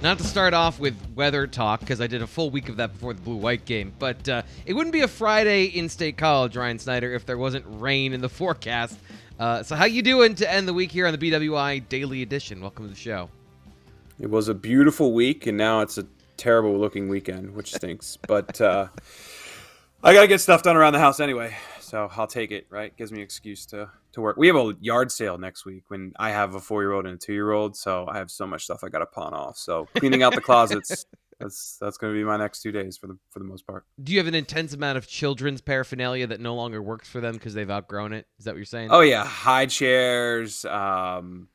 Not to start off with weather talk, because I did a full week of that before the Blue-White game, but it wouldn't be a Friday in State College, Ryan Snyder, if there wasn't rain in the forecast. So how you doing to end the week here on the BWI Daily Edition? Welcome to the show. It was a beautiful week, and now it's a terrible-looking weekend, which stinks. But I got to get stuff done around the house anyway, so I'll take it, right? Gives me an excuse to work. We have a yard sale next week when I have a 4-year-old and a 2-year-old, so I have so much stuff I got to pawn off. So cleaning out the closets, that's going to be my next 2 days for the most part. Do you have an intense amount of children's paraphernalia that no longer works for them because they've outgrown it? Is that what you're saying? Oh yeah, high chairs,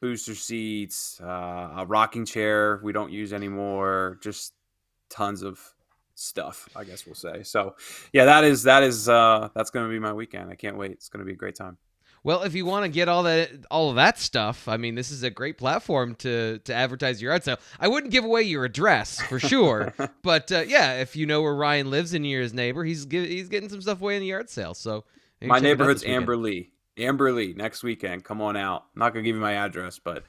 booster seats, a rocking chair we don't use anymore. Just tons of stuff, I guess we'll say. So yeah, that's going to be my weekend. I can't wait. It's going to be a great time. Well, if you want to get all of that stuff, I mean, this is a great platform to advertise your yard sale. I wouldn't give away your address for sure, but yeah, if you know where Ryan lives and you're his neighbor, he's getting some stuff away in the yard sale. So My neighborhood's Amber Lee. Amber Lee next weekend. Come on out. I'm not going to give you my address, but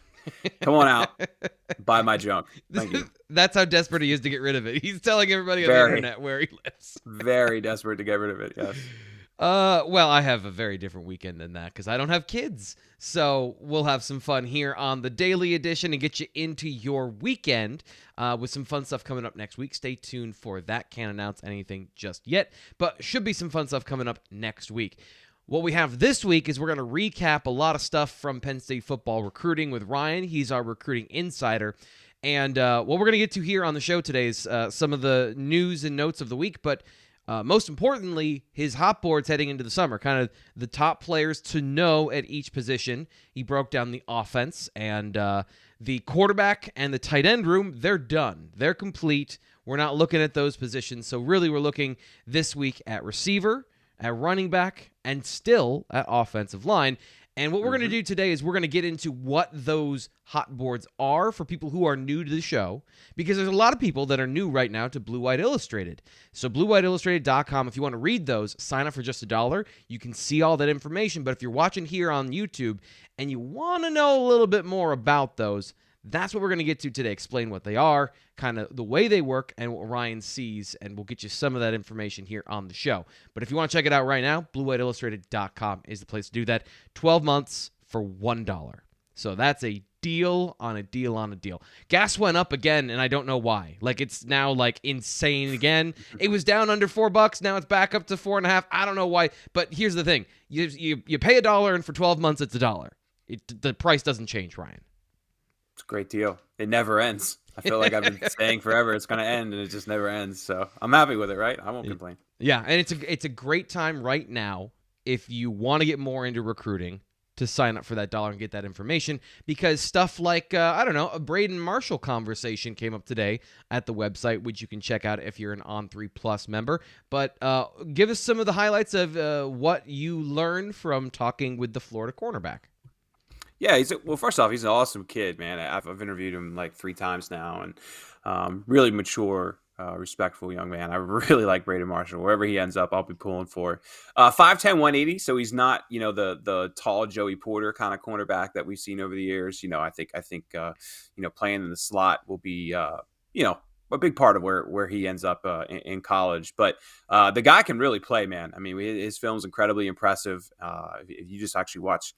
come on out. Buy my junk. Thank you. That's how desperate he is to get rid of it. He's telling everybody on the internet where he lives. Very desperate to get rid of it. Yes. Well, I have a very different weekend than that because I don't have kids. So we'll have some fun here on the Daily Edition and get you into your weekend with some fun stuff coming up next week. Stay tuned for that. Can't announce anything just yet, but should be some fun stuff coming up next week. What we have this week is we're going to recap a lot of stuff from Penn State football recruiting with Ryan. He's our recruiting insider. And what we're going to get to here on the show today is some of the news and notes of the week, but most importantly, his hot boards heading into the summer, kind of the top players to know at each position. He broke down the offense and the quarterback and the tight end room. They're done. They're complete. We're not looking at those positions. So really, we're looking this week at receiver, at running back, and still at offensive line. And what we're going to do today is we're going to get into what those hot boards are for people who are new to the show, because there's a lot of people that are new right now to Blue White Illustrated. So bluewhiteillustrated.com, if you want to read those, sign up for just $1. You can see all that information. But if you're watching here on YouTube and you want to know a little bit more about those, that's what we're going to get to today. Explain what they are, kind of the way they work, and what Ryan sees, and we'll get you some of that information here on the show. But if you want to check it out right now, bluewhiteillustrated.com is the place to do that. 12 months for $1. So that's a deal on a deal on a deal. Gas went up again, and I don't know why. Like, it's now like insane again. It was down under $4. Now it's back up to 4.5. I don't know why. But here's the thing: you pay $1, and for 12 months it's $1. The price doesn't change, Ryan. It's a great deal. It never ends. I feel like I've been saying forever it's going to end, and it just never ends. So I'm happy with it, right? I won't complain. Yeah, and it's a great time right now if you want to get more into recruiting to sign up for that $1 and get that information, because stuff like, I don't know, a Braden Marshall conversation came up today at the website, which you can check out if you're an On3 Plus member. But give us some of the highlights of what you learned from talking with the Florida cornerback. Yeah, first off, he's an awesome kid, man. I've interviewed him like 3 times now, and really mature, respectful young man. I really like Braden Marshall. Wherever he ends up, I'll be pulling for. 5'10", 180, so he's not, the tall Joey Porter kind of cornerback that we've seen over the years. I think playing in the slot will be, a big part of where he ends up in college. But the guy can really play, man. I mean, his film's incredibly impressive. If you just actually watch,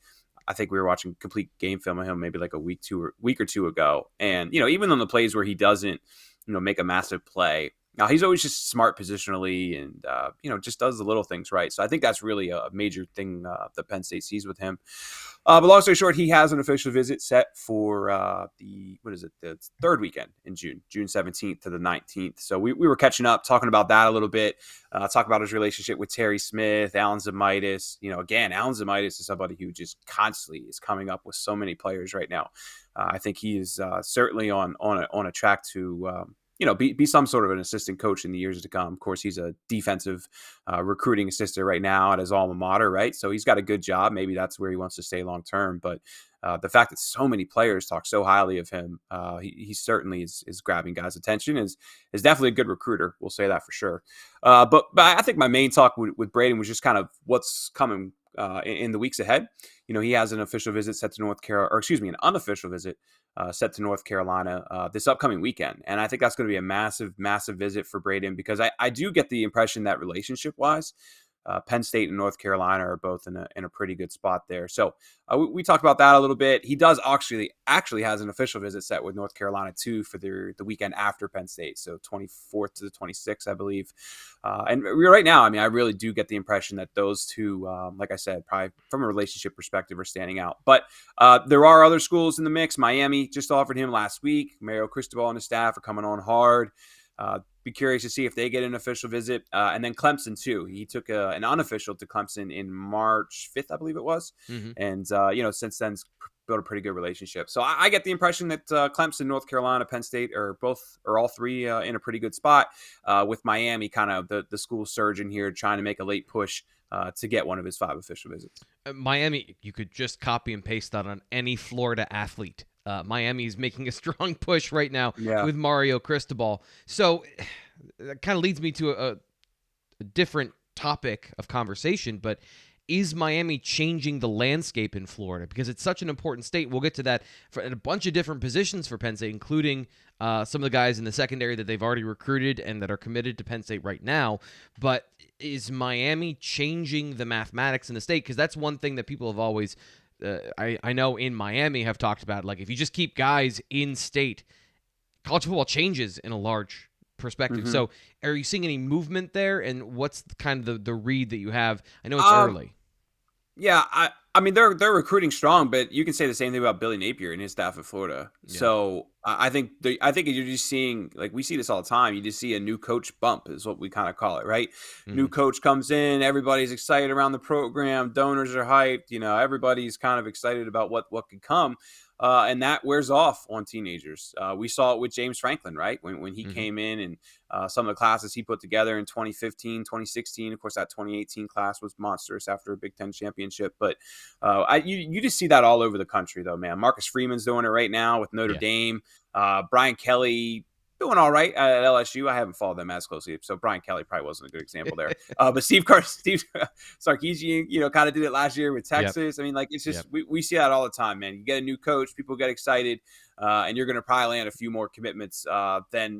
I think we were watching complete game film of him maybe like a week or two ago. And, even on the plays where he doesn't, make a massive play, now he's always just smart positionally and, just does the little things right. So I think that's really a major thing that Penn State sees with him. But long story short, he has an official visit set for the third weekend in June 17th to the 19th. So we were catching up, talking about that a little bit, talk about his relationship with Terry Smith, Alan Zamitis. Again, Alan Zamitis is somebody who just constantly is coming up with so many players right now. I think he is certainly on a track to be some sort of an assistant coach in the years to come. Of course, he's a defensive recruiting assistant right now at his alma mater, right? So he's got a good job. Maybe that's where he wants to stay long term. But the fact that so many players talk so highly of him, he certainly is grabbing guys' attention. Is definitely a good recruiter. We'll say that for sure. But I think my main talk with Braden was just kind of what's coming in the weeks ahead. He has an official visit set to North Carolina, or excuse me, an unofficial visit set to North Carolina this upcoming weekend. And I think that's going to be a massive, massive visit for Braden, because I do get the impression that relationship-wise, Penn State and North Carolina are both in a pretty good spot there. So we talked about that a little bit. He does actually has an official visit set with North Carolina too for the weekend after Penn State, so 24th to the 26th, I believe. And right now, I mean, I really do get the impression that those two, like I said, probably from a relationship perspective, are standing out. But there are other schools in the mix. Miami just offered him last week. Mario Cristobal and his staff are coming on hard. Be curious to see if they get an official visit. And then Clemson, too. He took an unofficial to Clemson in March 5th, I believe it was. Mm-hmm. And, since then, built a pretty good relationship. So I get the impression that Clemson, North Carolina, Penn State are all three in a pretty good spot, with Miami kind of the school surgeon here trying to make a late push to get one of his 5 official visits. Miami, you could just copy and paste that on any Florida athlete. Miami is making a strong push right now with Mario Cristobal. So that kind of leads me to a different topic of conversation, but is Miami changing the landscape in Florida? Because it's such an important state. We'll get to that for a bunch of different positions for Penn State, including some of the guys in the secondary that they've already recruited and that are committed to Penn State right now. But is Miami changing the mathematics in the state? Because that's one thing that people have always I know in Miami have talked about, like, if you just keep guys in state, college football changes in a large perspective. Mm-hmm. So are you seeing any movement there? And what's kind of the read that you have? I know it's early. Yeah, I mean, they're recruiting strong, but you can say the same thing about Billy Napier and his staff in Florida. Yeah. So I think you're just seeing, like, we see this all the time. You just see a new coach bump is what we kind of call it, right? Mm-hmm. New coach comes in, everybody's excited around the program, donors are hyped, everybody's kind of excited about what could come. And that wears off on teenagers. We saw it with James Franklin, right? When he came in, and some of the classes he put together in 2015, 2016. Of course, that 2018 class was monstrous after a Big Ten championship. But you just see that all over the country, though, man. Marcus Freeman's doing it right now with Notre Dame. Brian Kelly doing all right at LSU. I haven't followed them as closely, so Brian Kelly probably wasn't a good example there. But Steve Sarkisian, kind of did it last year with Texas. Yep. I mean, like, it's just we see that all the time, man. You get a new coach, people get excited, and you're going to probably land a few more commitments than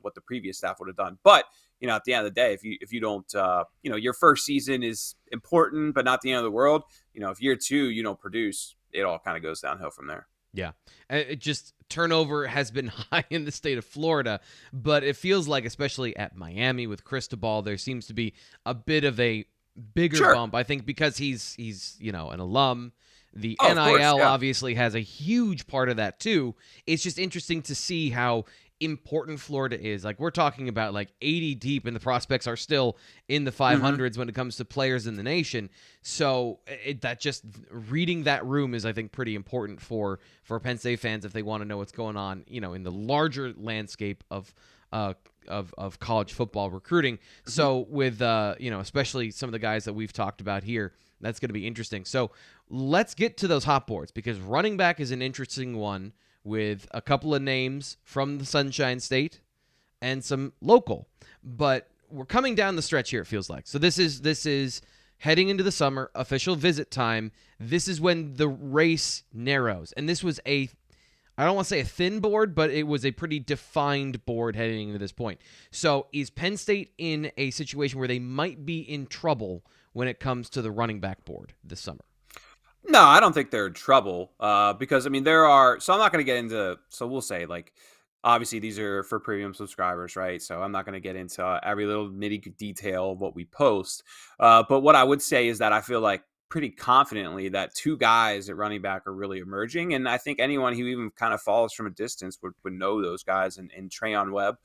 what the previous staff would have done. But at the end of the day, if you don't, your first season is important, but not the end of the world. If year 2 you don't produce, it all kind of goes downhill from there. Yeah, it just turnover has been high in the state of Florida, but it feels like, especially at Miami with Cristobal, there seems to be a bit of a bigger bump. I think because he's an alum. The NIL obviously has a huge part of that too. It's just interesting to see how important Florida is. Like, we're talking about like 80 deep, and the prospects are still in the 500s when it comes to players in the nation. So that just reading that room is, I think, pretty important for Penn State fans if they want to know what's going on, in the larger landscape of college football recruiting. So with especially some of the guys that we've talked about here, that's going to be interesting. So let's get to those hot boards, because running back is an interesting one with a couple of names from the Sunshine State and some local. But we're coming down the stretch here, it feels like. So this is heading into the summer, official visit time. This is when the race narrows. And this was I don't want to say a thin board, but it was a pretty defined board heading into this point. So is Penn State in a situation where they might be in trouble when it comes to the running back board this summer? No, I don't think they're in trouble because, I mean, there are – so I'm not going to get into – so we'll say, like, obviously these are for premium subscribers, right? So I'm not going to get into every little nitty detail of what we post. But what I would say is that I feel like pretty confidently that 2 guys at running back are really emerging. And I think anyone who even kind of follows from a distance would know those guys. And Trayon Webb,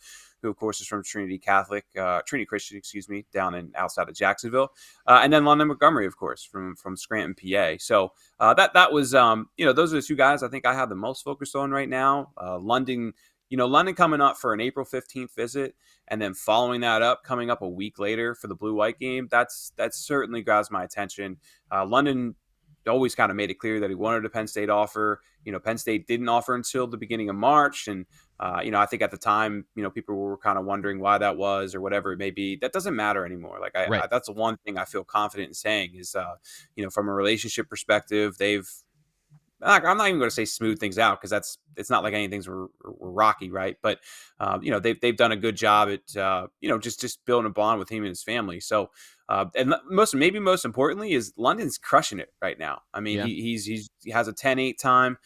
who of course is from Trinity Christian, down outside of Jacksonville, and then London Montgomery, of course, from Scranton, PA. So that was those are the 2 guys I think I have the most focused on right now. London coming up for an April 15th visit, and then following that up, coming up a week later for the blue-white game. That's certainly grabs my attention. London always kind of made it clear that he wanted a Penn State offer. Penn State didn't offer until the beginning of March, and I think at the time, people were kind of wondering why that was or whatever it may be. That doesn't matter anymore. Like Right. that's the one thing I feel confident in saying is, from a relationship perspective, I'm not even going to say smooth things out because it's not like anything's were rocky, right? But they've done a good job at just building a bond with him and his family. So and most importantly is London's crushing it right now. I mean, Yeah. he has a 10:8 time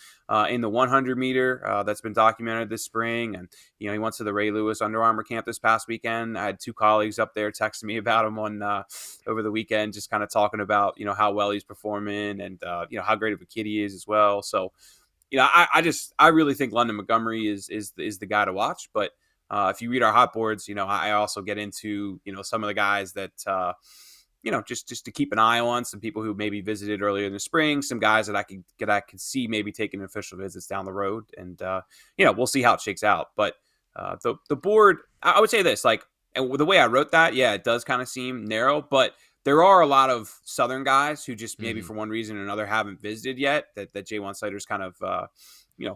in the 100 meter that's been documented this spring, and he went to the Ray Lewis Under Armour camp this past weekend. I had two colleagues up there texting me about him on over the weekend, just kind of talking about how well he's performing and how great of a kid he is as well. So I really think London Montgomery is the guy to watch. But if you read our hot boards, I also get into some of the guys that just to keep an eye on, some people who maybe visited earlier in the spring, some guys that I could see maybe taking official visits down the road, and we'll see how it shakes out. But the board, I would say this, like, and the way I wrote that, yeah, it does kind of seem narrow, but there are a lot of Southern guys who just maybe Hmm. for one reason or another haven't visited yet. That J1 Snyder's kind of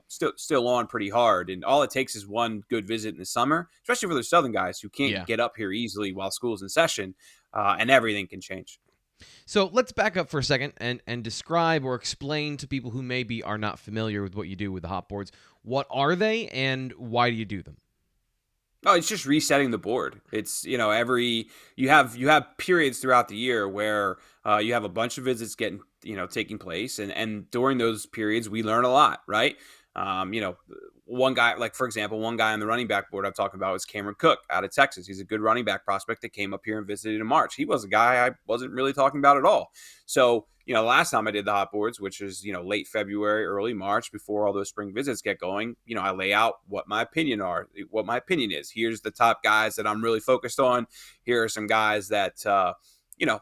still on pretty hard, and all it takes is one good visit in the summer, especially for the Southern guys who can't Yeah. get up here easily while school's in session, and everything can change. So let's back up for a second and describe or explain to people who maybe are not familiar with what you do with the hot boards. What are they and why do you do them? Oh, it's just resetting the board. It's you have periods throughout the year where you have a bunch of visits getting taking place, and during those periods we learn a lot, right? Um, you know, one guy, like for example, one guy on the running back board I'm talking about is Cameron Cook out of Texas. He's a good running back prospect that came up here and visited in March. He was a guy I wasn't really talking about at all. So last time I did the hot boards, which is late February, early March, before all those spring visits get going, I lay out what my opinion is. Here's the top guys that I'm really focused on. Here are some guys that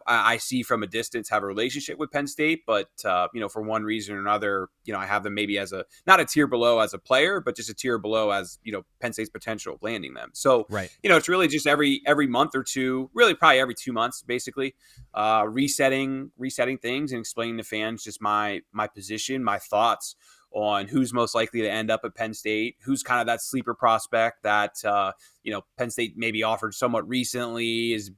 I see from a distance have a relationship with Penn State, but for one reason or another, I have them maybe as not a tier below as a player, but just a tier below as Penn State's potential of landing them. So Right. it's really just every month or two, really probably every 2 months, basically, resetting things and explaining to fans just my position, my thoughts on who's most likely to end up at Penn State, who's kind of that sleeper prospect that Penn State maybe offered somewhat recently, is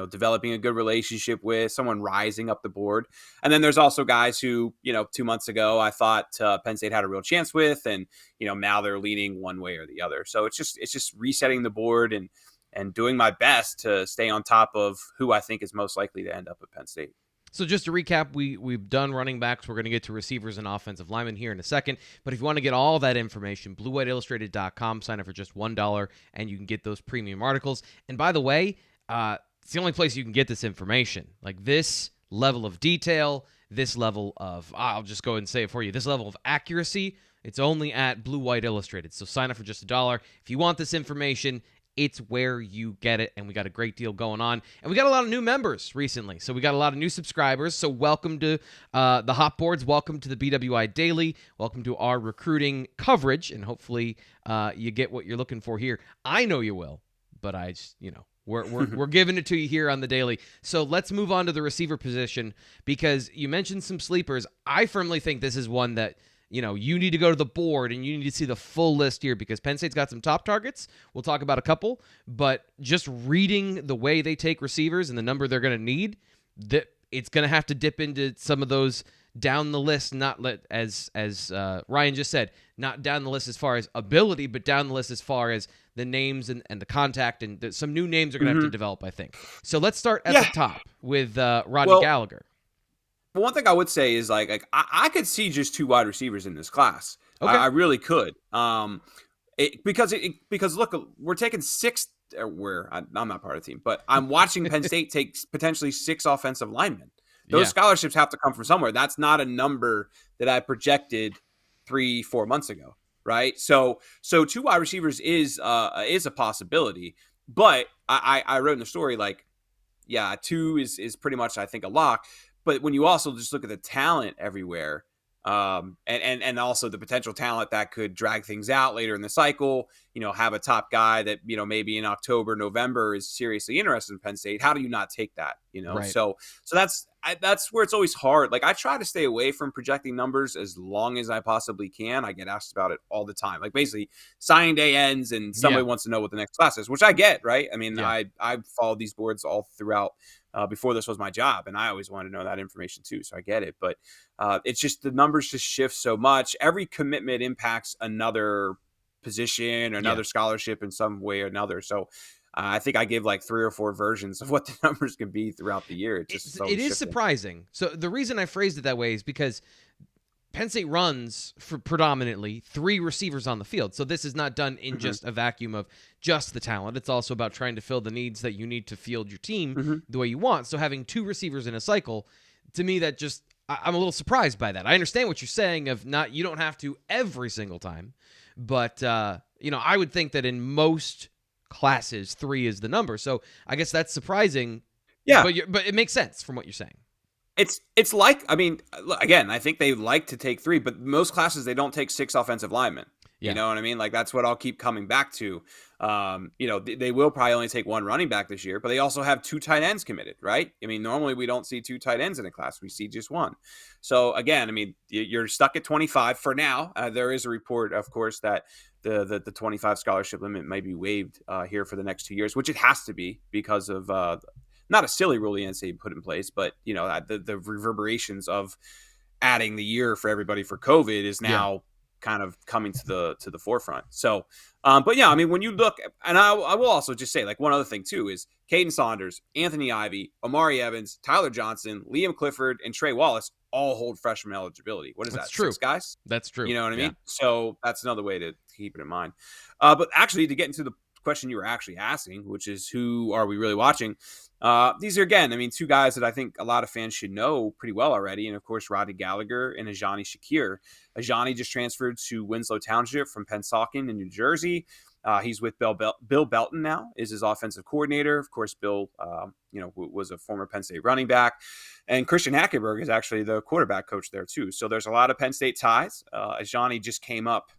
developing a good relationship with, someone rising up the board. And then there's also guys who, 2 months ago, I thought Penn State had a real chance with, and, now they're leaning one way or the other. So it's just resetting the board and doing my best to stay on top of who I think is most likely to end up at Penn State. So just to recap, we've done running backs. We're going to get to receivers and offensive linemen here in a second. But if you want to get all that information, BlueWhiteIllustrated.com, sign up for just $1, and you can get those premium articles. And by the way, it's the only place you can get this information. Like this level of detail, this level of, I'll just go ahead and say it for you, this level of accuracy, it's only at Blue White Illustrated. So sign up for just $1. If you want this information, it's where you get it, and we got a great deal going on. And we got a lot of new members recently, so we got a lot of new subscribers. So welcome to the Hot Boards. Welcome to the BWI Daily. Welcome to our recruiting coverage, and hopefully you get what you're looking for here. I know you will, but I just, we're giving it to you here on the Daily. So let's move on to the receiver position, because you mentioned some sleepers. I firmly think this is one that you need to go to the board and you need to see the full list here, because Penn State's got some top targets. We'll talk about a couple, but just reading the way they take receivers and the number they're going to need, that it's going to have to dip into some of those down the list, not as Ryan just said, not down the list as far as ability, but down the list as far as the names and the contact, and some new names are going to have to develop, I think. So let's start at the top with Rodney Gallagher. But one thing I would say is like I could see just two wide receivers in this class. Okay. I really could. Because look, we're taking six. I'm not part of the team, but I'm watching Penn State take potentially 6 offensive linemen. Those scholarships have to come from somewhere. That's not a number that I projected 3-4 months ago, right? So 2 wide receivers is a possibility. But I wrote in the story, like, 2 is pretty much, I think, a lock. But when you also just look at the talent everywhere, And also the potential talent that could drag things out later in the cycle. Have a top guy that maybe in October, November is seriously interested in Penn State. How do you not take that? Right. So that's where it's always hard. Like I try to stay away from projecting numbers as long as I possibly can. I get asked about it all the time. Like basically, signing day ends and Yeah. somebody wants to know what the next class is, which I get. Right? I mean, Yeah. I've followed these boards all throughout. Before this was my job, and I always wanted to know that information too. So I get it, but it's just the numbers just shift so much. Every commitment impacts another position or Yeah. another scholarship in some way or another. So I think I give like 3 or 4 versions of what the numbers can be throughout the year. It just is It always is shifting. surprising. So the reason I phrased it that way is because Penn State runs for predominantly 3 receivers on the field. So this is not done in Mm-hmm. just a vacuum of just the talent. It's also about trying to fill the needs that you need to field your team Mm-hmm. the way you want. So having 2 receivers in a cycle, to me, that just I'm a little surprised by that. I understand what you're saying of not you don't have to every single time, but I would think that in most classes 3 is the number. So I guess that's surprising, Yeah. but it makes sense from what you're saying. It's like, I mean, again, I think they like to take 3, but most classes they don't take 6 offensive linemen. You Yeah. know what I mean? Like that's what I'll keep coming back to. They will probably only take 1 running back this year, but they also have 2 tight ends committed, right? I mean, normally we don't see 2 tight ends in a class; we see just 1. So again, I mean, you're stuck at 25 for now. There is a report, of course, that the 25 scholarship limit may be waived here for the next 2 years, which it has to be because of not a silly rule the NCAA put in place, but the reverberations of adding the year for everybody for COVID is Yeah. now kind of coming to the forefront. So, but yeah, I mean, when you look, and I will also just say, like, one other thing too is Caden Saunders, Anthony Ivy, Amari Evans, Tyler Johnson, Liam Clifford, and Trey Wallace all hold freshman eligibility. What is That's that? true. 6 guys? That's true. You know what I Yeah. mean? So that's another way to keep it in mind. But actually, to get into the question you were actually asking, which is who are we really watching? These are, again, I mean, 2 guys that I think a lot of fans should know pretty well already. And of course, Rodney Gallagher and Ajani Shakir. Ajani just transferred to Winslow Township from Pennsauken in New Jersey. He's with Bill Belton now, is his offensive coordinator. Of course, Bill, was a former Penn State running back. And Christian Hackenberg is actually the quarterback coach there, too. So there's a lot of Penn State ties. Ajani just came up.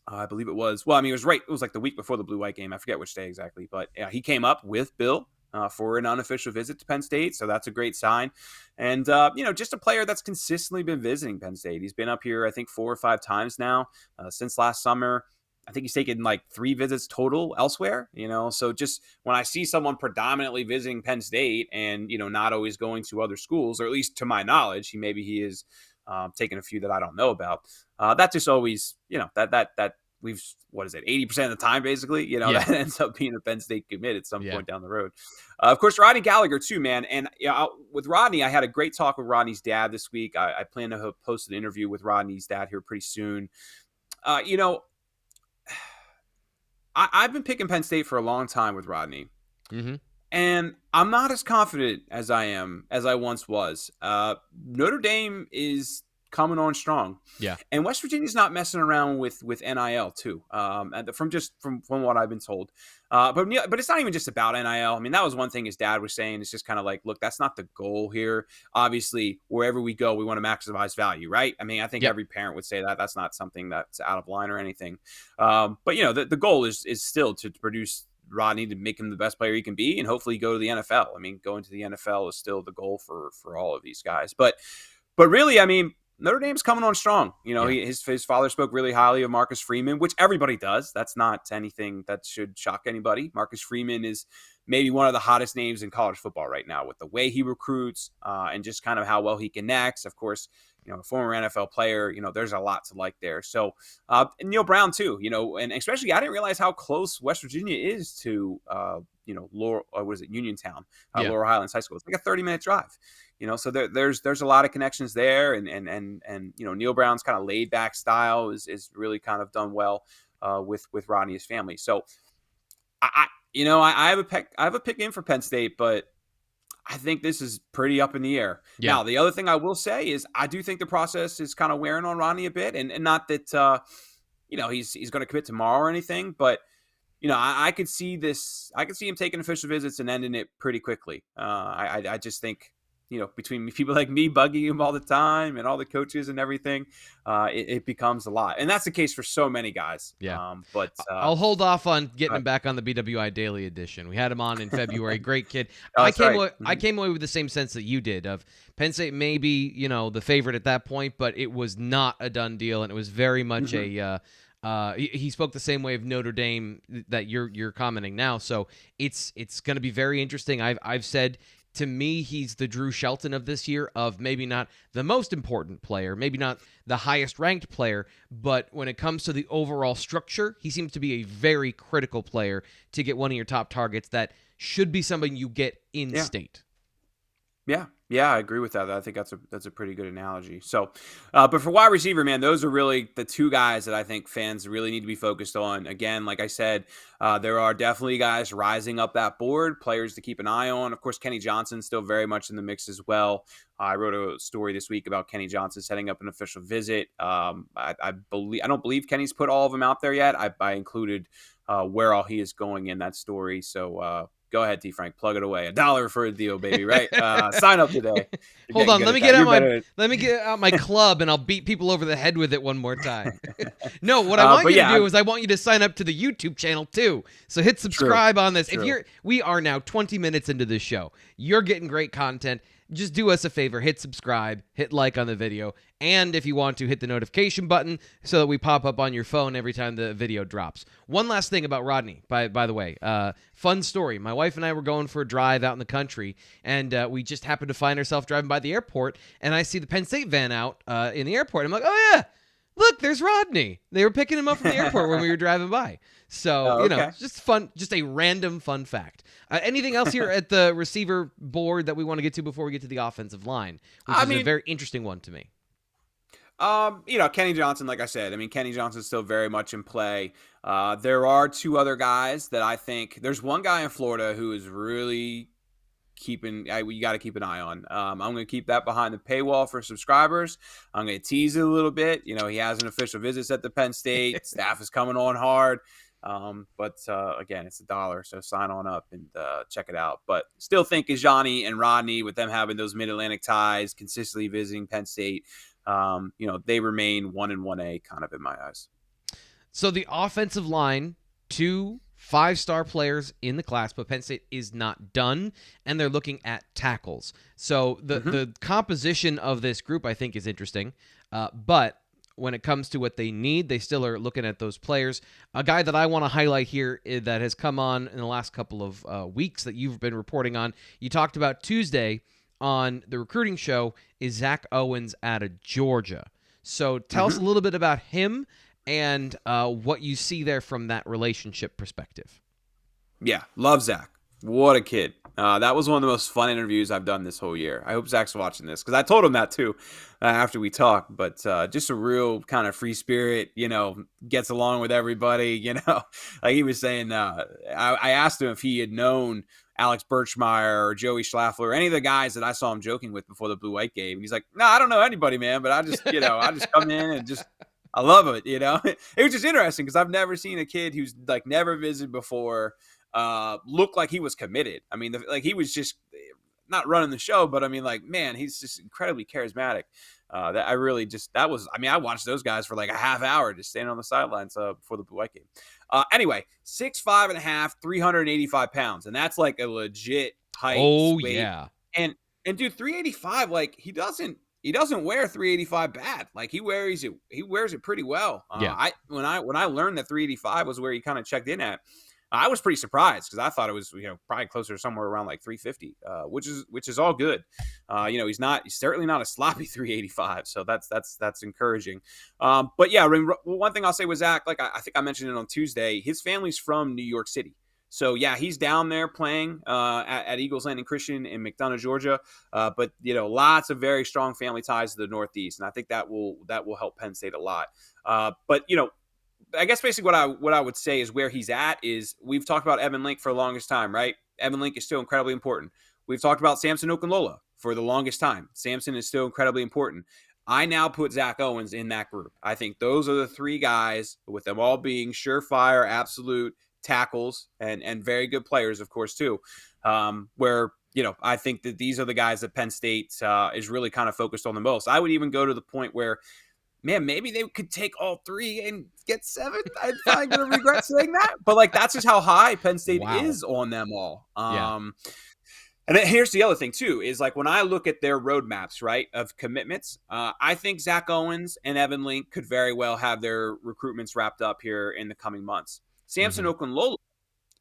I believe it was, well, I mean, it was like the week before the blue-white game. I forget which day exactly. But yeah, he came up with Bill for an unofficial visit to Penn State. So that's a great sign. And, just a player that's consistently been visiting Penn State. He's been up here, I think, 4 or 5 times now since last summer. I think he's taken like 3 visits total elsewhere, So just when I see someone predominantly visiting Penn State and, not always going to other schools, or at least to my knowledge, he is taking a few that I don't know about. That just always, that we've, what is it, 80% of the time, basically, Yeah. that ends up being a Penn State commit at some Yeah. point down the road. Of course, Rodney Gallagher too, man. And with Rodney, I had a great talk with Rodney's dad this week. I plan to post an interview with Rodney's dad here pretty soon. I've been picking Penn State for a long time with Rodney. Mm-hmm. And I'm not as confident as I once was. Notre Dame is coming on strong. Yeah. And West Virginia's not messing around with NIL too. From what I've been told. But it's not even just about NIL. I mean, that was one thing his dad was saying. It's just kind of like, look, that's not the goal here. Obviously, wherever we go, we want to maximize value, right? I mean, I think every parent would say that. That's not something that's out of line or anything. But the goal is still to produce Rodney, to make him the best player he can be, and hopefully go to the NFL. I mean, going to the NFL is still the goal for all of these guys. But really, I mean, Notre Dame's coming on strong. His father spoke really highly of Marcus Freeman, which everybody does. That's not anything that should shock anybody. Marcus Freeman is maybe one of the hottest names in college football right now, with the way he recruits and just kind of how well he connects. Of course, a former NFL player, there's a lot to like there. So, and Neil Brown too, and especially I didn't realize how close West Virginia is to, Laurel, what is it, Uniontown, Laurel Highlands High School. It's like a 30-minute drive, so there's a lot of connections there. And Neil Brown's kind of laid back style is really kind of done well with Rodney's family. So I have a pick in for Penn State, but I think this is pretty up in the air. Yeah. Now, the other thing I will say is I do think the process is kind of wearing on Rodney a bit, and not that he's going to commit tomorrow or anything, but I could see this. I could see him taking official visits and ending it pretty quickly. I just think between people like me bugging him all the time and all the coaches and everything, it becomes a lot. And that's the case for so many guys. Yeah. But I'll hold off on getting him back on the BWI Daily Edition. We had him on in February. Great kid. oh, that's right. I came away with the same sense that you did of Penn State maybe, the favorite at that point, but it was not a done deal, and it was very much he spoke the same way of Notre Dame that you're commenting now. So it's going to be very interesting. I've said, to me, he's the Drew Shelton of this year, of maybe not the most important player, maybe not the highest ranked player, but when it comes to the overall structure, he seems to be a very critical player to get one of your top targets that should be somebody you get in state. Yeah, I agree with that. I think that's a pretty good analogy. So, but for wide receiver, man, those are really the two guys that I think fans really need to be focused on. Again, like I said, there are definitely guys rising up that board, players to keep an eye on. Of course, Kenny Johnson still very much in the mix as well. I wrote a story this week about Kenny Johnson setting up an official visit. I don't believe Kenny's put all of them out there yet. I included where all he is going in that story. So, go ahead, T. Frank. Plug it away. $1 for a deal, baby. Right? Sign up today. Hold on. Let me get out my club, and I'll beat people over the head with it one more time. No, what I want you to do is I want you to sign up to the YouTube channel too. So hit subscribe on this. True. We are now 20 minutes into this show. You're getting great content. Just do us a favor, hit subscribe, hit like on the video, and if you want to, hit the notification button so that we pop up on your phone every time the video drops. One last thing about Rodney, by the way. Fun story. My wife and I were going for a drive out in the country, and we just happened to find ourselves driving by the airport, and I see the Penn State van out in the airport. I'm like, oh, yeah, look, there's Rodney. They were picking him up from the airport when we were driving by. So, it's just fun, just a random fun fact. Anything else here at the receiver board that we want to get to before we get to the offensive line, which is a very interesting one to me? Kenny Johnson, like I said, Kenny Johnson's still very much in play. There are two other guys that I think, there's one guy in Florida who is really you got to keep an eye on. I'm going to keep that behind the paywall for subscribers. I'm going to tease it a little bit. He has an official visit at the Penn State. Staff is coming on hard. But again, it's $1, so sign on up and check it out. But still think Ajani and Rodney, with them having those Mid-Atlantic ties, consistently visiting Penn State, they remain 1 and 1A kind of in my eyes. So the offensive line, 2 5-star players in the class, but Penn State is not done, and they're looking at tackles. So the composition of this group, I think, is interesting. But when it comes to what they need, they still are looking at those players. A guy that I want to highlight here that has come on in the last couple of weeks that you've been reporting on, you talked about Tuesday on the recruiting show, is Zach Owens out of Georgia. So tell us a little bit about him and what you see there from that relationship perspective. Yeah, love Zach. What a kid. That was one of the most fun interviews I've done this whole year. I hope Zach's watching this, because I told him that too after we talked. But just a real kind of free spirit, gets along with everybody, Like he was saying, I asked him if he had known Alex Birchmeyer or Joey Schlaffer or any of the guys that I saw him joking with before the Blue-White game. And he's like, no, I don't know anybody, man. But I just, I just come in and just, I love it, It was just interesting because I've never seen a kid who's like never visited before look like he was committed. He was just not running the show, but man, he's just incredibly charismatic. I watched those guys for like a half hour just standing on the sidelines before the Blue-White game. Anyway, 6'5.5", 385 pounds, and that's like a legit height. Oh, weight. yeah. And dude, 385, like he doesn't wear 385 bad. Like he wears it pretty well. When I learned that 385 was where he kind of checked in at, I was pretty surprised because I thought it was, probably closer to somewhere around like 350, which is all good. He's certainly not a sloppy 385. So that's encouraging. But yeah, one thing I'll say with Zach, like I think I mentioned it on Tuesday, his family's from New York City. So yeah, he's down there playing at Eagles Landing Christian in McDonough, Georgia. But lots of very strong family ties to the Northeast, and I think that will help Penn State a lot. But I guess basically what I would say is where he's at is, we've talked about Evan Link for the longest time, right? Evan Link is still incredibly important. We've talked about Samson Okunlola for the longest time. Samson is still incredibly important. I now put Zach Owens in that group. I think those are the three guys, with them all being surefire, absolute tackles and very good players, of course, too, where I think that these are the guys that Penn State is really kind of focused on the most. I would even go to the point where, man, maybe they could take all three and get 7. I'm probably going to regret saying that. But, like, that's just how high Penn State Wow. is on them all. Yeah. And then here's the other thing, too, is like when I look at their roadmaps, right, of commitments, I think Zach Owens and Evan Link could very well have their recruitments wrapped up here in the coming months. Samson Hmm. Okunlola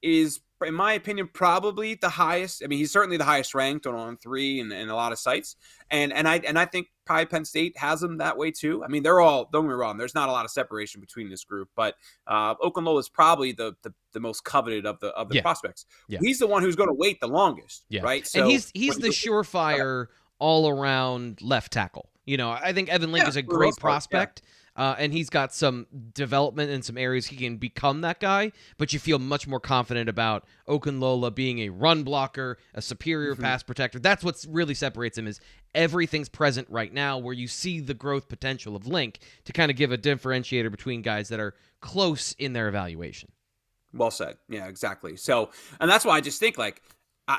is, in my opinion, probably the highest. I mean, he's certainly the highest ranked on 3 in a lot of sites, and I think probably Penn State has him that way too. I mean, they're all, don't get me wrong, there's not a lot of separation between this group, but Okunlola is probably the most coveted of the Yeah. prospects. Yeah. He's the one who's going to wait the longest, Yeah. right? And So he's the go ahead. surefire all around left tackle. I think Evan Link Yeah, is a for the great most part, yeah. prospect. And he's got some development in some areas he can become that guy, but you feel much more confident about Okunlola being a run blocker, a superior Mhm. pass protector. That's what really separates him, is everything's present right now, where you see the growth potential of Link to kind of give a differentiator between guys that are close in their evaluation. Well said. Yeah, exactly. So, and that's why I just think, like,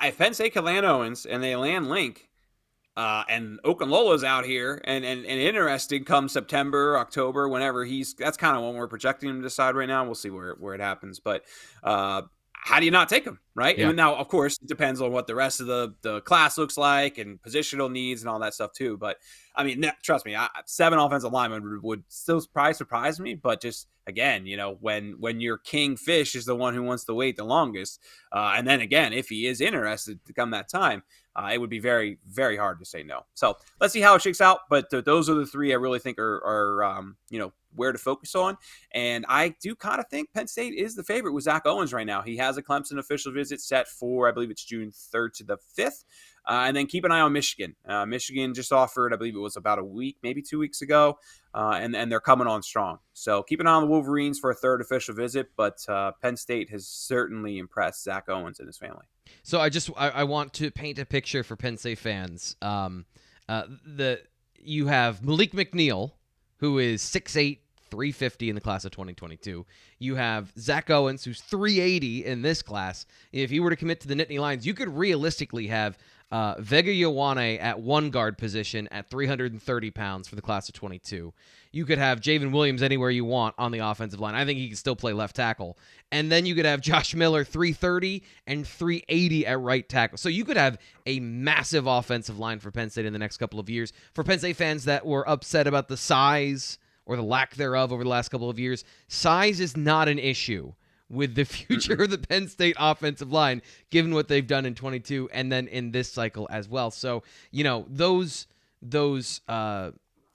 if Penn State can land Owens and they land Link, and Okunlola's out here and interesting come September, October, whenever that's kind of when we're projecting him to decide right now. We'll see where it happens. But how do you not take him, right? Yeah. And now, of course, it depends on what the rest of the class looks like and positional needs and all that stuff too. But I mean, trust me, 7 offensive linemen would still probably surprise me. But just again, when your king fish is the one who wants to wait the longest, and then again, if he is interested to come that time, it would be very, very hard to say no. So let's see how it shakes out. But those are the 3 I really think are where to focus on. And I do kind of think Penn State is the favorite with Zach Owens right now. He has a Clemson official visit set for, I believe it's June 3rd to the 5th. And then keep an eye on Michigan. Michigan just offered, I believe it was about a week, maybe 2 weeks ago, and they're coming on strong. So keep an eye on the Wolverines for a 3rd official visit. But Penn State has certainly impressed Zach Owens and his family. So I want to paint a picture for Penn State fans. You have Malik McNeil, who is 6'8", 350 in the class of 2022. You have Zach Owens, who's 380 in this class. If you were to commit to the Nittany Lions, you could realistically have Vega Ioane at one guard position at 330 pounds for the class of 22. You could have Javen Williams anywhere you want on the offensive line. I think he can still play left tackle. And then you could have Josh Miller 330 and 380 at right tackle. So you could have a massive offensive line for Penn State in the next couple of years. For Penn State fans that were upset about the size or the lack thereof over the last couple of years, size is not an issue with the future of the Penn State offensive line, given what they've done in 22 and then in this cycle as well. So,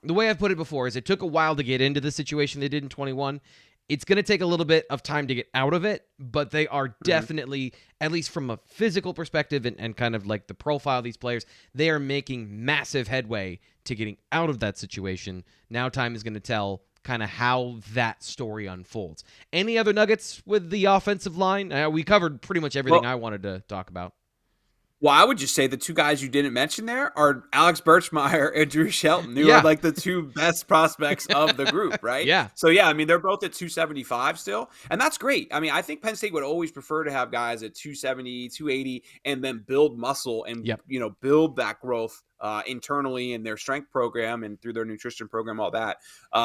the way I've put it before is it took a while to get into the situation they did in 21. It's going to take a little bit of time to get out of it, but they are definitely, at least from a physical perspective and kind of like the profile of these players, they are making massive headway to getting out of that situation. Now time is going to tell kind of how that story unfolds. Any other nuggets with the offensive line? We covered pretty much everything I wanted to talk about. Well, I would just say the 2 guys you didn't mention there are Alex Birchmeyer and Drew Shelton, who are like the 2 best prospects of the group, right? Yeah. So, yeah, I mean, they're both at 275 still, and that's great. I mean, I think Penn State would always prefer to have guys at 270, 280, and then build muscle and, build that growth internally in their strength program and through their nutrition program, all that,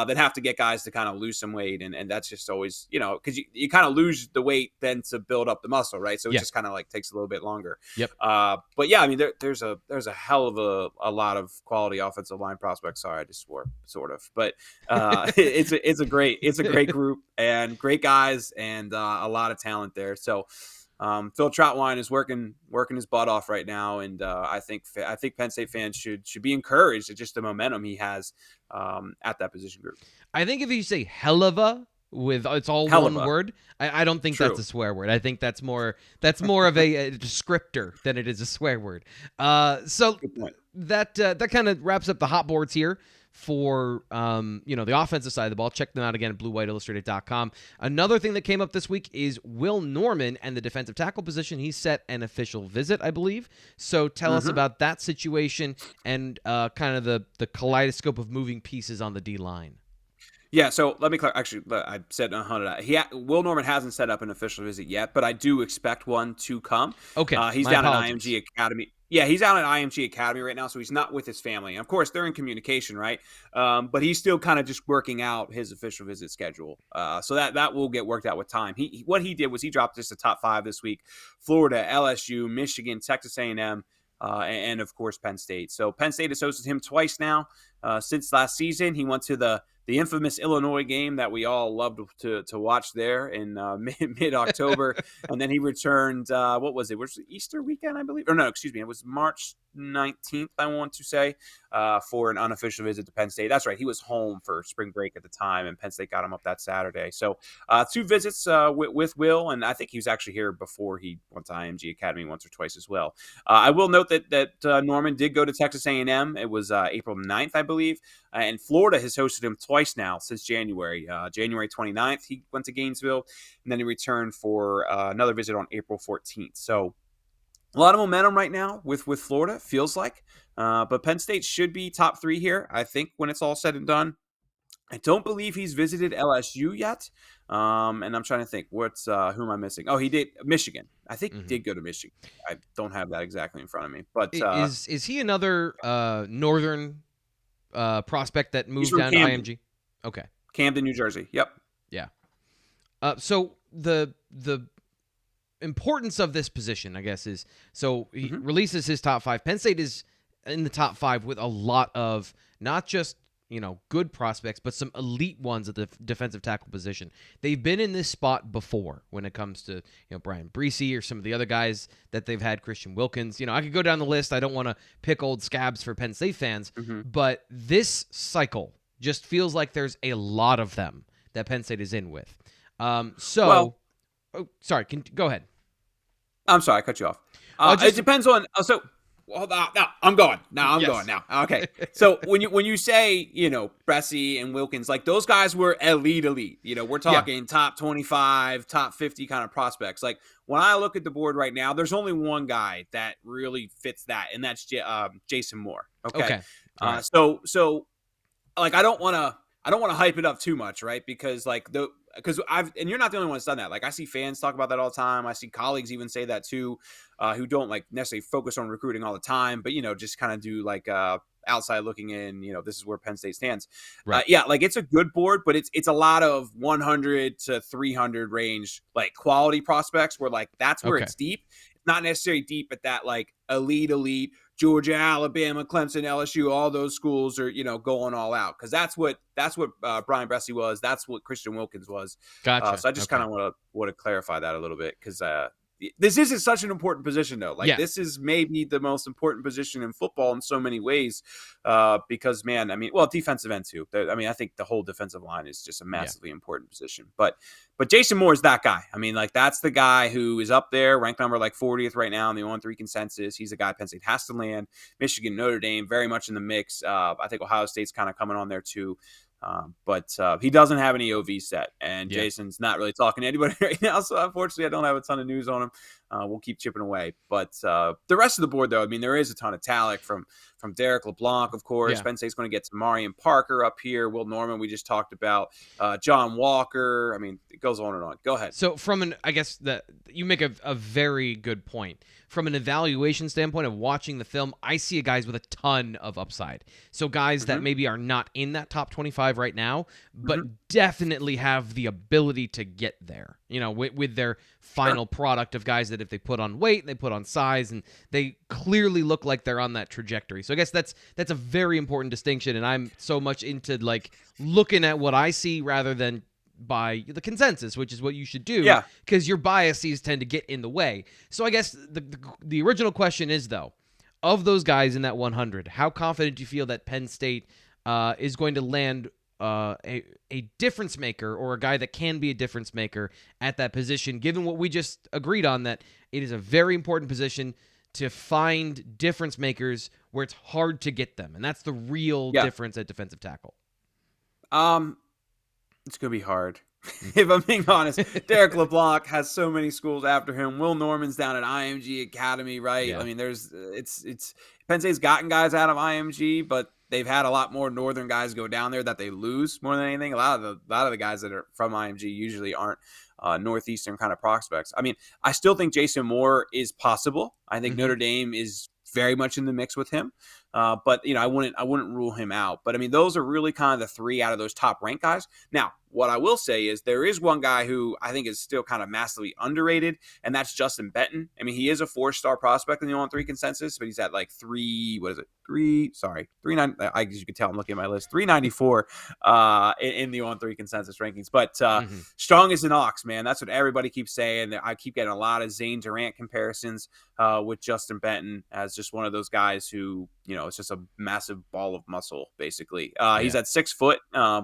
then have to get guys to kind of lose some weight. And that's just always, because you kind of lose the weight then to build up the muscle, right? So it just kind of like takes a little bit longer. Yep. But yeah, I mean, there's a hell of a lot of quality offensive line prospects. Sorry, I just swore, sort of. But it's a great group and great guys and a lot of talent there. So Phil Troutwine is working his butt off right now, and I think Penn State fans should be encouraged at just the momentum he has at that position group. I think if you say hell of a with it's all one word, I don't think that's a swear word. I think that's more of a descriptor than it is a swear word. So that kind of wraps up the hot boards here for the offensive side of the ball. Check them out again at BlueWhiteIllustrated.com. Another thing that came up this week is Will Norman and the defensive tackle position. He set an official visit, I believe. So tell us about that situation and kind of the kaleidoscope of moving pieces on the D-line. Yeah, so let me clarify. Actually, I said 100. Will Norman hasn't set up an official visit yet, but I do expect one to come. Okay, he's down at IMG Academy. Yeah, he's out at IMG Academy right now, so he's not with his family. And of course, they're in communication, right? But he's still kind of just working out his official visit schedule. So that will get worked out with time. What he did was he dropped just the top 5 this week: Florida, LSU, Michigan, Texas A&M, and of course Penn State. So Penn State has hosted him twice now since last season. He went to the infamous Illinois game that we all loved to watch there in mid October, and then he returned. What was it? Was it Easter weekend, I believe? Or no, excuse me, it was March 19th. I want to say for an unofficial visit to Penn State. That's right. He was home for spring break at the time, and Penn State got him up that Saturday. So 2 visits with Will, and I think he was actually here before he went to IMG Academy once or twice as well. I will note that Norman did go to Texas A&M. It was April 9th, I believe. And Florida has hosted him twice now since January. January 29th, he went to Gainesville, and then he returned for another visit on April 14th. So a lot of momentum right now with Florida, feels like. But Penn State should be top 3 here, I think, when it's all said and done. I don't believe he's visited LSU yet. And I'm trying to think, who am I missing? Oh, he did Michigan. I think he did go to Michigan. I don't have that exactly in front of me. But is he another northern prospect that moved down Camden. to IMG? Okay. Camden, New Jersey. Yep. Yeah. So the importance of this position, I guess, is so he releases his top 5. Penn State is in the top 5 with a lot of not just good prospects, but some elite ones at the defensive tackle position. They've been in this spot before when it comes to Brian Breesy or some of the other guys that they've had, Christian Wilkins. I could go down the list. I don't want to pick old scabs for Penn State fans, but this cycle just feels like there's a lot of them that Penn State is in with. Sorry, go ahead. I'm sorry, I cut you off. It depends on Well, now I'm going. Now I'm going. Now, okay. So when you say Bressie and Wilkins, like those guys were elite. We're talking top 25, top 50 kind of prospects. Like when I look at the board right now, there's only one guy that really fits that, and that's Jason Moore. Okay. Right. So like I don't want to hype it up too much, right? Because and you're not the only one that's done that. Like I see fans talk about that all the time. I see colleagues even say that too, who don't like necessarily focus on recruiting all the time, but just kind of do like outside looking in. This is where Penn State stands. Right. Like it's a good board, but it's a lot of 100 to 300 range, like quality prospects. Where like that's where it's deep. It's not necessarily deep at that like elite. Georgia, Alabama, Clemson, LSU, all those schools are, going all out because that's what Brian Bressie was. That's what Christian Wilkins was. Gotcha. So I just kind of want to clarify that a little bit because this isn't such an important position though. Like this is maybe the most important position in football in so many ways because man, defensive end too. I think the whole defensive line is just a massively important position. But Jason Moore is that guy. That's the guy who is up there, ranked number like 40th right now in the 0-3 consensus. He's a guy Penn State has to land. Michigan, Notre Dame, very much in the mix. I think Ohio State's kind of coming on there too. But he doesn't have any OV set, and Jason's not really talking to anybody right now. So unfortunately, I don't have a ton of news on him. We'll keep chipping away. But the rest of the board, though, there is a ton of talent from Derek LeBlanc, of course. Yeah. Penn State's going to get Marion Parker up here. Will Norman, we just talked about. John Walker. It goes on and on. Go ahead. So I guess that you make a very good point. From an evaluation standpoint of watching the film, I see guys with a ton of upside. So guys that maybe are not in that top 25 right now, but definitely have the ability to get there, with their final product of guys that if they put on weight, they put on size, and they clearly look like they're on that trajectory. So I guess that's a very important distinction, and I'm so much into like looking at what I see rather than by the consensus, which is what you should do, because your biases tend to get in the way. So I guess the original question is, though, of those guys in that 100, how confident do you feel that Penn State is going to land a difference maker, or a guy that can be a difference maker at that position, given what we just agreed on, that it is a very important position to find difference makers where it's hard to get them, and that's the real difference at defensive tackle? It's going to be hard, if I'm being honest. Derek LeBlanc has so many schools after him. Will Norman's down at IMG Academy, right? Yeah. It's Penn State's gotten guys out of IMG, but they've had a lot more northern guys go down there that they lose more than anything. A lot of the guys that are from IMG usually aren't northeastern kind of prospects. I still think Jason Moore is possible. I think Notre Dame is very much in the mix with him. But I wouldn't rule him out. But I mean, those are really kind of the three out of those top ranked guys. Now, what I will say is there is one guy who I think is still kind of massively underrated, and that's Justin Benton. I mean, he is a 4-star prospect in the on 3 consensus, but he's at like 39. As you can tell, I'm looking at my list, 394 in the on 3 consensus rankings. But strong as an ox, man. That's what everybody keeps saying. I keep getting a lot of Zane Durant comparisons with Justin Benton as just one of those guys who, it's just a massive ball of muscle, basically. He's at 6 foot.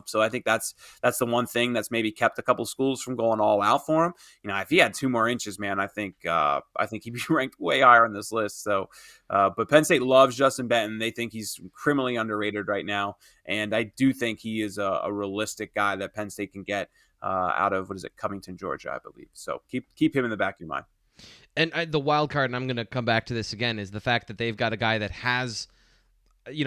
So I think that's the one thing that's maybe kept a couple schools from going all out for him. If he had 2 more inches, man, I think he'd be ranked way higher on this list. So, but Penn State loves Justin Benton. They think he's criminally underrated right now. And I do think he is a realistic guy that Penn State can get out of, Covington, Georgia, I believe. So keep him in the back of your mind. And the wild card, and I'm going to come back to this again, is the fact that they've got a guy that has,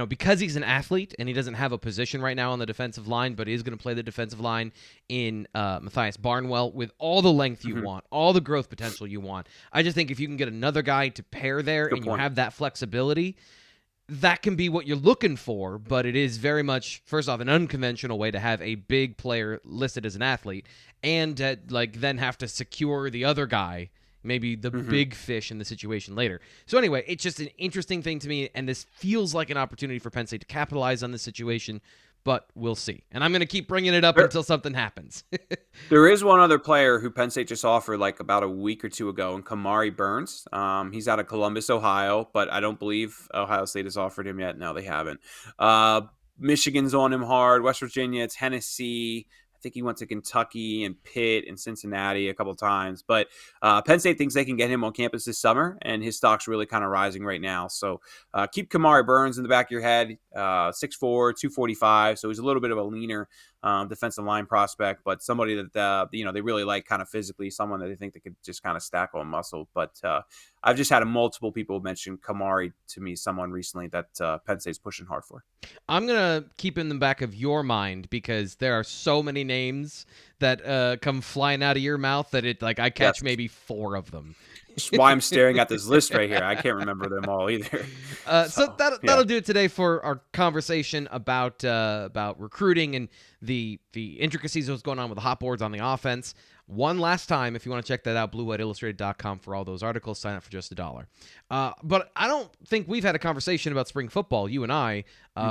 because he's an athlete and he doesn't have a position right now on the defensive line, but is going to play the defensive line in Matthias Barnwell with all the length you want, all the growth potential you want. I just think if you can get another guy to pair there and you have that flexibility, that can be what you're looking for, but it is very much, first off, an unconventional way to have a big player listed as an athlete and then have to secure the other guy, maybe the big fish in the situation later. So anyway, it's just an interesting thing to me, and this feels like an opportunity for Penn State to capitalize on this situation, but we'll see. And I'm going to keep bringing it up until something happens. There is one other player who Penn State just offered like about a week or two ago, and Kamari Burns. He's out of Columbus, Ohio, but I don't believe Ohio State has offered him yet. No, they haven't. Michigan's on him hard. West Virginia, Tennessee. I think he went to Kentucky and Pitt and Cincinnati a couple of times. But Penn State thinks they can get him on campus this summer, and his stock's really kind of rising right now. So keep Kamari Burns in the back of your head, 6'4", 245. So he's a little bit of a leaner defensive line prospect, but somebody that, they really like kind of physically, someone that they think they could just kind of stack on muscle. But I've just had multiple people mention Kamari to me, someone recently that Penn State's pushing hard for. I'm going to keep in the back of your mind because there are so many names that come flying out of your mouth that I catch maybe 4 of them. That's why I'm staring at this list right here. I can't remember them all either. So that'll do it today for our conversation about recruiting and the intricacies of what's going on with the hot boards on the offense. One last time, if you want to check that out, BlueWhiteIllustrated.com for all those articles. Sign up for just $1. But I don't think we've had a conversation about spring football, you and I.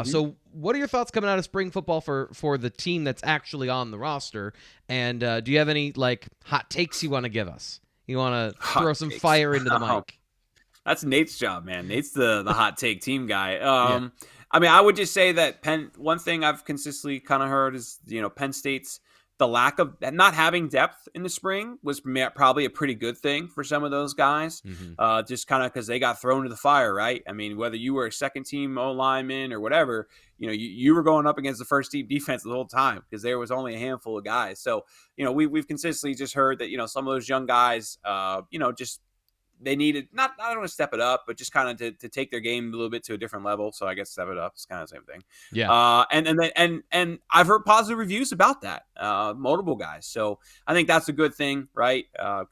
So what are your thoughts coming out of spring football for the team that's actually on the roster? And do you have any hot takes you want to give us? You want to throw some fire into the mic? That's Nate's job, man. Nate's the hot take team guy. I mean, I would just say that one thing I've consistently kind of heard is, Penn State's the lack of not having depth in the spring was probably a pretty good thing for some of those guys. Just kind of because they got thrown to the fire, right? I mean, whether you were a second team O lineman or whatever, you were going up against the first team defense the whole time because there was only a handful of guys. So, we've consistently just heard that, some of those young guys, just they needed I don't want to step it up, but just kind of to take their game a little bit to a different level. So I guess step it up is kind of the same thing. Yeah. And I've heard positive reviews about that. Multiple guys. So I think that's a good thing, right?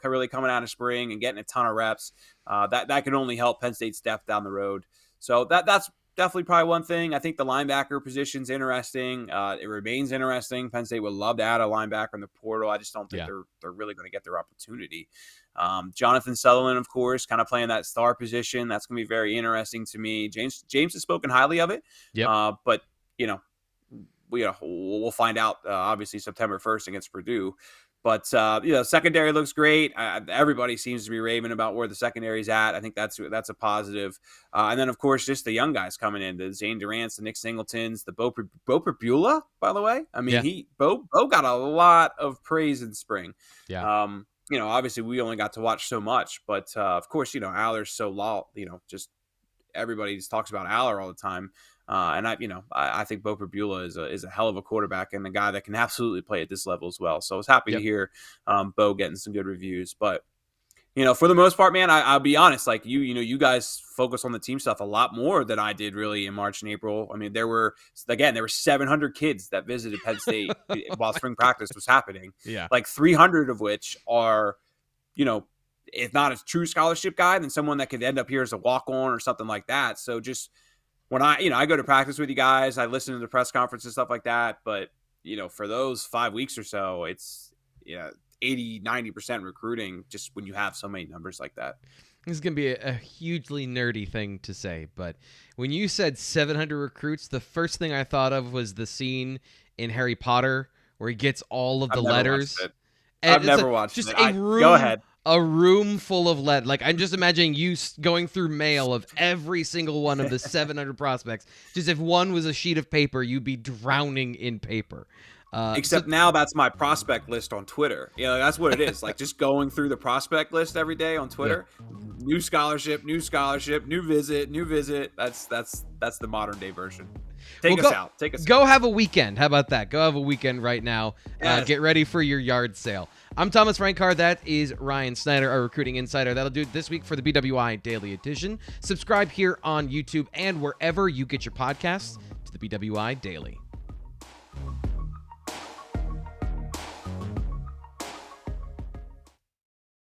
Really coming out of spring and getting a ton of reps. That could only help Penn State's depth down the road. So that's definitely probably one thing. I think the linebacker position's interesting. It remains interesting. Penn State would love to add a linebacker in the portal. I just don't think they're really going to get their opportunity. Jonathan Sutherland, of course, kind of playing that star position. That's going to be very interesting to me. James has spoken highly of it. But we'll find out obviously September 1st against Purdue. But secondary looks great. Everybody seems to be raving about where the secondary's at. I think that's a positive. And then of course just the young guys coming in, the Zane Durants, the Nick Singletons, the Bo Perbula, by the way. I mean, Bo got a lot of praise in spring. Obviously we only got to watch so much, but of course, Aller's so low, just everybody just talks about Aller all the time. And I think Bo Perbula is a hell of a quarterback and a guy that can absolutely play at this level as well. So I was happy to hear Bo getting some good reviews, but for the most part, man, I'll be honest, you guys focus on the team stuff a lot more than I did really in March and April. I mean, there were 700 kids that visited Penn State while spring practice was happening. Yeah. 300 of which are, if not a true scholarship guy, then someone that could end up here as a walk-on or something like that. So just when I go to practice with you guys, I listen to the press conference and stuff like that. But, for those 5 weeks or so, it's 80-90% recruiting just when you have so many numbers like that. This is going to be a hugely nerdy thing to say, but when you said 700 recruits, the first thing I thought of was the scene in Harry Potter where he gets all of the letters. I've never watched it. Just a room, go ahead. A room full of lead. Like, I'm just imagining you going through mail of every single one of the 700 prospects. Just if one was a sheet of paper, you'd be drowning in paper. Except now that's my prospect list on Twitter. That's what it is. Like just going through the prospect list every day on Twitter. Yeah. New scholarship, new visit. That's the modern day version. Take us out. Go have a weekend. How about that? Go have a weekend right now. Yes. Get ready for your yard sale. I'm Thomas Rankar. That is Ryan Snyder, our recruiting insider. That'll do it this week for the BWI Daily Edition. Subscribe here on YouTube and wherever you get your podcasts to the BWI Daily.